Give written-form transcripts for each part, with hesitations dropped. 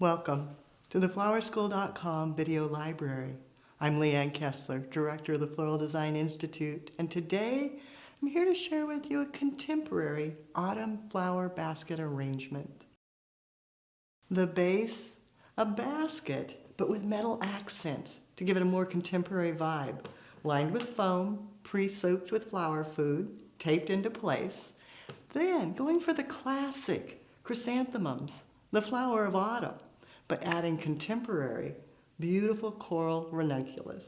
Welcome to the flowerschool.com video library. I'm Leanne Kessler, Director of the Floral Design Institute, and today I'm here to share with you a contemporary autumn flower basket arrangement. The base, a basket, but with metal accents to give it a more contemporary vibe, lined with foam, pre-soaked with flower food, taped into place. Then going for the classic chrysanthemums, the flower of autumn, but adding contemporary, beautiful coral ranunculus.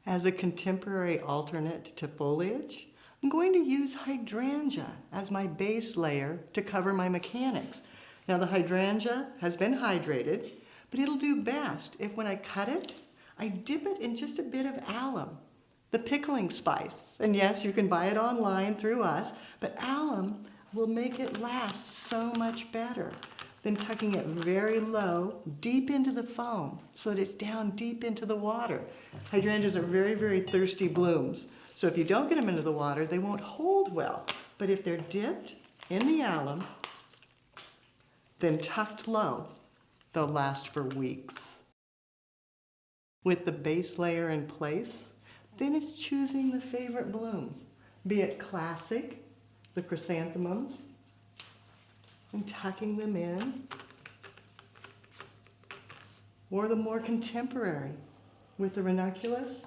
As a contemporary alternate to foliage, I'm going to use hydrangea as my base layer to cover my mechanics. Now the hydrangea has been hydrated, but it'll do best if when I cut it, I dip it in just a bit of alum, the pickling spice. And yes, you can buy it online through us, but alum will make it last so much better than tucking it very low, deep into the foam, so that it's down deep into the water. Hydrangeas are very, very thirsty blooms. So if you don't get them into the water, they won't hold well. But if they're dipped in the alum, then tucked low, they'll last for weeks. With the base layer in place, then it's choosing the favorite blooms, be it classic, the chrysanthemums, and tucking them in, or the more contemporary with the ranunculus.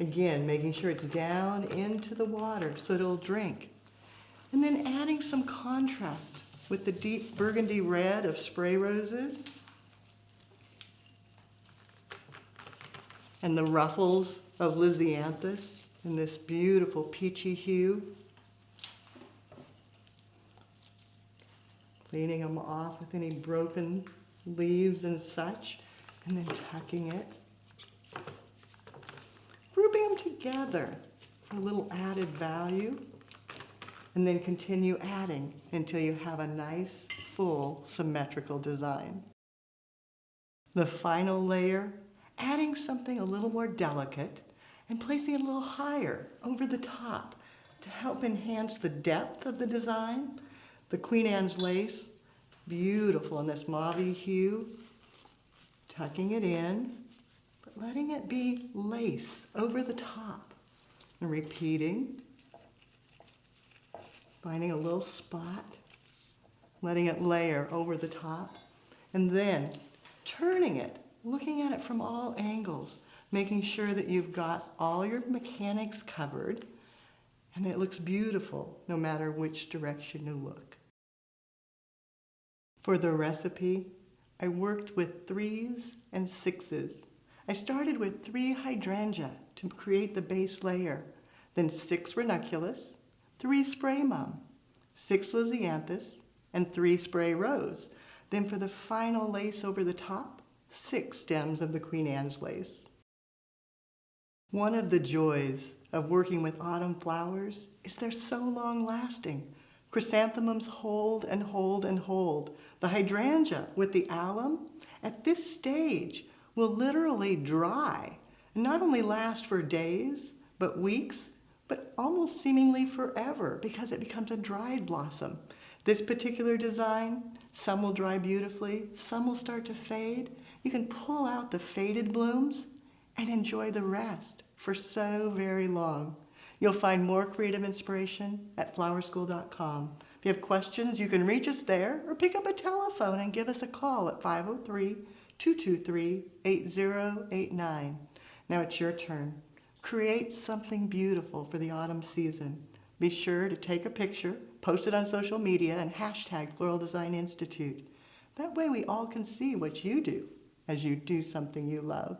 Again, making sure it's down into the water so it'll drink. And then adding some contrast with the deep burgundy red of spray roses and the ruffles of lisianthus in this beautiful peachy hue. Cleaning them off with any broken leaves and such, and then tucking it. Grouping them together for a little added value, and then continue adding until you have a nice, full, symmetrical design. The final layer, adding something a little more delicate and placing it a little higher over the top to help enhance the depth of the design. The Queen Anne's lace, beautiful in this mauve hue, tucking it in, but letting it be lace over the top. And repeating, finding a little spot, letting it layer over the top, and then turning it, looking at it from all angles, making sure that you've got all your mechanics covered, and it looks beautiful no matter which direction you look. For the recipe, I worked with 3s and 6s. I started with 3 hydrangea to create the base layer, then 6 ranunculus, 3 spray mum, 6 lisianthus, and 3 spray rose. Then for the final lace over the top, 6 stems of the Queen Anne's lace. One of the joys of working with autumn flowers is they're so long-lasting. Chrysanthemums hold and hold and hold. The hydrangea with the alum at this stage will literally dry and not only last for days, but weeks, but almost seemingly forever because it becomes a dried blossom. This particular design, some will dry beautifully, some will start to fade. You can pull out the faded blooms and enjoy the rest for so very long. You'll find more creative inspiration at flowerschool.com. If you have questions, you can reach us there or pick up a telephone and give us a call at 503-223-8089. Now it's your turn. Create something beautiful for the autumn season. Be sure to take a picture, post it on social media, and hashtag Floral Design Institute. That way we all can see what you do as you do something you love.